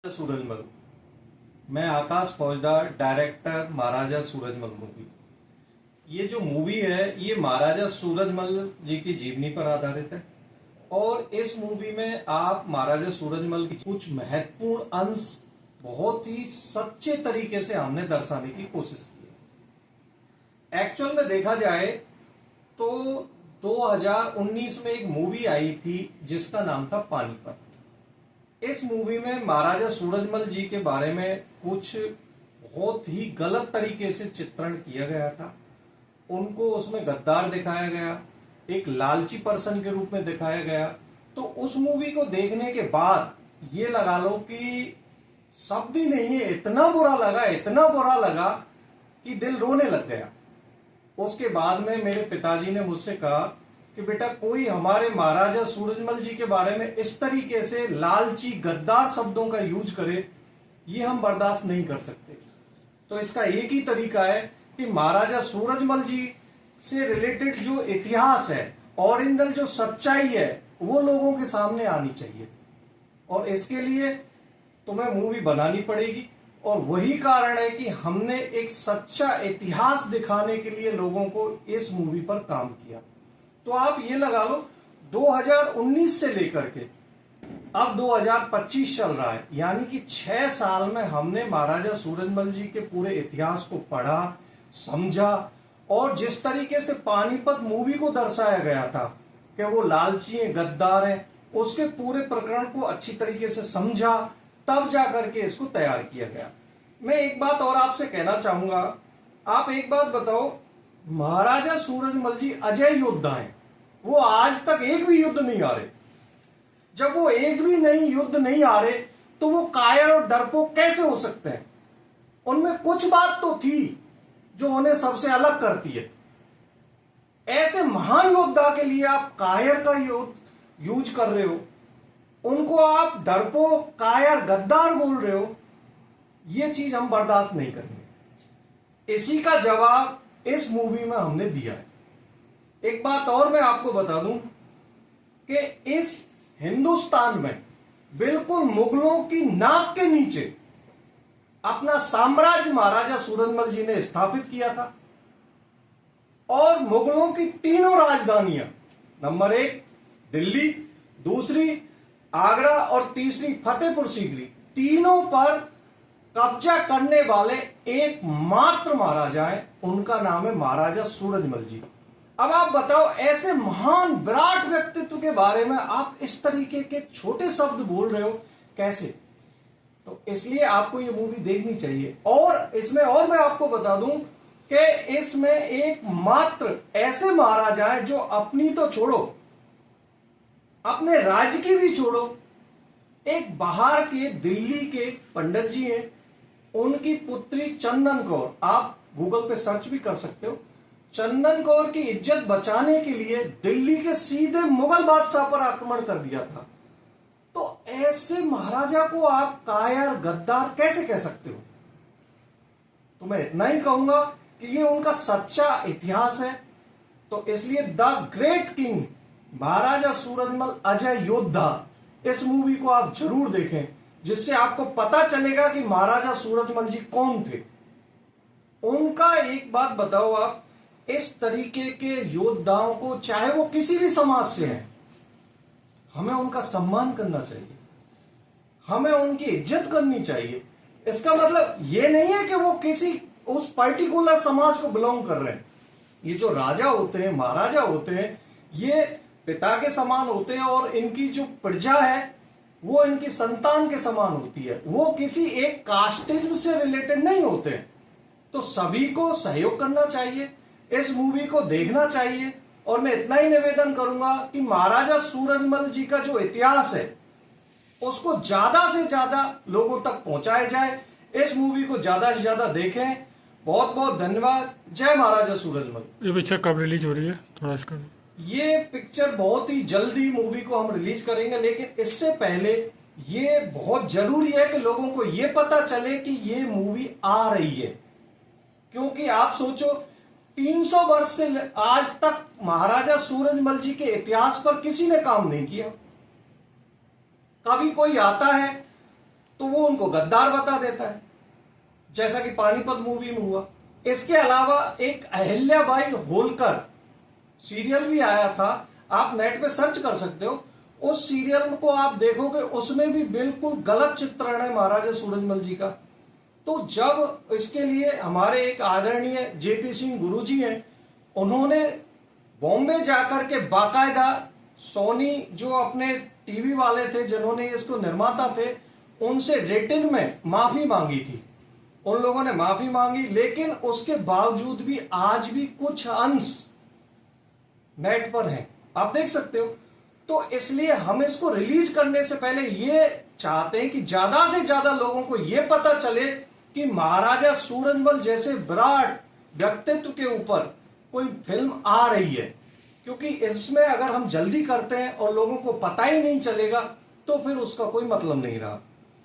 सूरजमल। मैं आकाश फौजदार, डायरेक्टर महाराजा सूरजमल मूवी। ये जो मूवी है ये महाराजा सूरजमल जी की जीवनी पर आधारित है और इस मूवी में आप महाराजा सूरजमल की कुछ महत्वपूर्ण अंश बहुत ही सच्चे तरीके से हमने दर्शाने की कोशिश की है। एक्चुअल में देखा जाए तो 2019 में एक मूवी आई थी जिसका नाम था पानीपत। इस मूवी में महाराजा सूरजमल जी के बारे में कुछ बहुत ही गलत तरीके से चित्रण किया गया था। उनको उसमें गद्दार दिखाया गया, एक लालची पर्सन के रूप में दिखाया गया। तो उस मूवी को देखने के बाद ये लगा लो कि शब्द ही नहीं है, इतना बुरा लगा कि दिल रोने लग गया। उसके बाद में मेरे पिताजी ने मुझसे कहा कि बेटा कोई हमारे महाराजा सूरजमल जी के बारे में इस तरीके से लालची गद्दार शब्दों का यूज करे, ये हम बर्दाश्त नहीं कर सकते। तो इसका एक ही तरीका है कि महाराजा सूरजमल जी से रिलेटेड जो इतिहास है, ओरिजिनल जो सच्चाई है, वो लोगों के सामने आनी चाहिए और इसके लिए तुम्हें मूवी बनानी पड़ेगी। और वही कारण है कि हमने एक सच्चा इतिहास दिखाने के लिए लोगों को इस मूवी पर काम किया। तो आप ये लगा लो 2019 से लेकर के अब 2025 चल रहा है, यानी कि 6 साल में हमने महाराजा सूरजमल जी के पूरे इतिहास को पढ़ा, समझा और जिस तरीके से पानीपत मूवी को दर्शाया गया था कि वो लालची हैं, गद्दार हैं, उसके पूरे प्रकरण को अच्छी तरीके से समझा, तब जाकर के इसको तैयार किया गया। मैं एक बात और आपसे कहना चाहूंगा, आप एक बात बताओ, महाराजा सूरजमल जी अजय योद्धा हैं, वो आज तक एक भी युद्ध नहीं हारे। जब वो एक भी युद्ध नहीं हारे तो वो कायर और डरपोक कैसे हो सकते हैं? उनमें कुछ बात तो थी जो उन्हें सबसे अलग करती है। ऐसे महान योद्धा के लिए आप कायर का यूज कर रहे हो, उनको आप डरपोक, कायर, गद्दार बोल रहे हो, ये चीज हम बर्दाश्त नहीं करेंगे। इसी का जवाब इस मूवी में हमने दिया है। एक बात और मैं आपको बता दूं कि इस हिंदुस्तान में बिल्कुल मुगलों की नाक के नीचे अपना साम्राज्य महाराजा सूरजमल जी ने स्थापित किया था और मुगलों की तीनों राजधानियां, नंबर 1 दिल्ली, दूसरी आगरा और तीसरी फतेहपुर सीकरी, तीनों पर कब्जा करने वाले एकमात्र महाराजा है, उनका नाम है महाराजा सूरजमल जी। अब आप बताओ, ऐसे महान विराट व्यक्तित्व के बारे में आप इस तरीके के छोटे शब्द बोल रहे हो, कैसे? तो इसलिए आपको ये मूवी देखनी चाहिए। और इसमें और मैं आपको बता दूं कि इसमें एकमात्र ऐसे महाराजा हैं जो अपनी तो छोड़ो, अपने राज्य की भी छोड़ो, एक बाहर के दिल्ली के पंडित जी हैं, उनकी पुत्री चंदन कौर, आप गूगल पे सर्च भी कर सकते हो, चंदन कौर की इज्जत बचाने के लिए दिल्ली के सीधे मुगल बादशाह पर आक्रमण कर दिया था। तो ऐसे महाराजा को आप कायर, गद्दार कैसे कह सकते हो? तो मैं इतना ही कहूंगा कि ये उनका सच्चा इतिहास है। तो इसलिए द ग्रेट किंग महाराजा सूरजमल अजय योद्धा, इस मूवी को आप जरूर देखें, जिससे आपको पता चलेगा कि महाराजा सूरजमल जी कौन थे। उनका एक बात बताओ आप, इस तरीके के योद्धाओं को, चाहे वो किसी भी समाज से हैं, हमें उनका सम्मान करना चाहिए, हमें उनकी इज्जत करनी चाहिए। इसका मतलब ये नहीं है कि वो किसी उस पर्टिकुलर समाज को बिलोंग कर रहे हैं। ये जो राजा होते हैं, महाराजा होते हैं, ये पिता के समान होते हैं और इनकी जो प्रजा है वो इनकी संतान के समान होती है। वो किसी एक कास्टिज्म से रिलेटेड नहीं होते हैं। तो सभी को सहयोग करना चाहिए, इस मूवी को देखना चाहिए। और मैं इतना ही निवेदन करूंगा कि महाराजा सूरजमल जी का जो इतिहास है उसको ज्यादा से ज्यादा लोगों तक पहुंचाया जाए। इस मूवी को ज्यादा से ज्यादा देखें। बहुत बहुत धन्यवाद। जय महाराजा सूरजमल। ये पिक्चर कब रिलीज हो रही है थोड़ा इसका? ये पिक्चर बहुत ही जल्दी मूवी को हम रिलीज करेंगे, लेकिन इससे पहले ये बहुत जरूरी है कि लोगों को ये पता चले कि ये मूवी आ रही है। क्योंकि आप सोचो, 300 वर्ष से आज तक महाराजा सूरजमल जी के इतिहास पर किसी ने काम नहीं किया। कभी कोई आता है तो वो उनको गद्दार बता देता है, जैसा कि पानीपत मूवी में हुआ। इसके अलावा एक अहिल्याबाई होलकर सीरियल भी आया था, आप नेट पे सर्च कर सकते हो। उस सीरियल को आप देखोगे, उसमें भी बिल्कुल गलत चित्रण है महाराजा सूरजमल जी का। तो जब इसके लिए हमारे एक आदरणीय जेपी सिंह गुरुजी हैं, उन्होंने बॉम्बे जाकर के बाकायदा सोनी जो अपने टीवी वाले थे जिन्होंने इसको निर्माता थे, उनसे रिटन में माफी मांगी थी। उन लोगों ने माफी मांगी, लेकिन उसके बावजूद भी आज भी कुछ अंश नेट पर हैं, आप देख सकते हो। तो इसलिए हम इसको रिलीज करने से पहले ये चाहते हैं कि ज्यादा से ज्यादा लोगों को यह पता चले कि महाराजा सूरजमल जैसे विराट व्यक्तित्व के ऊपर कोई फिल्म आ रही है। क्योंकि इसमें अगर हम जल्दी करते हैं और लोगों को पता ही नहीं चलेगा तो फिर उसका कोई मतलब नहीं रहा।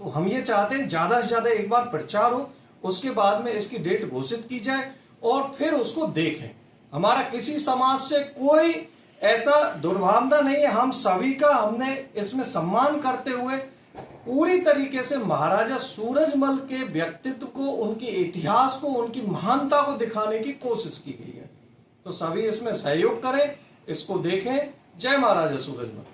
तो हम ये चाहते हैं ज्यादा से ज्यादा एक बार प्रचार हो, उसके बाद में इसकी डेट घोषित की जाए और फिर उसको देखें। हमारा किसी समाज से कोई ऐसा दुर्भावना नहीं है, हम सभी का हमने इसमें सम्मान करते हुए पूरी तरीके से महाराजा सूरजमल के व्यक्तित्व को, उनके इतिहास को, उनकी महानता को दिखाने की कोशिश की गई है। तो सभी इसमें सहयोग करें, इसको देखें। जय महाराजा सूरजमल।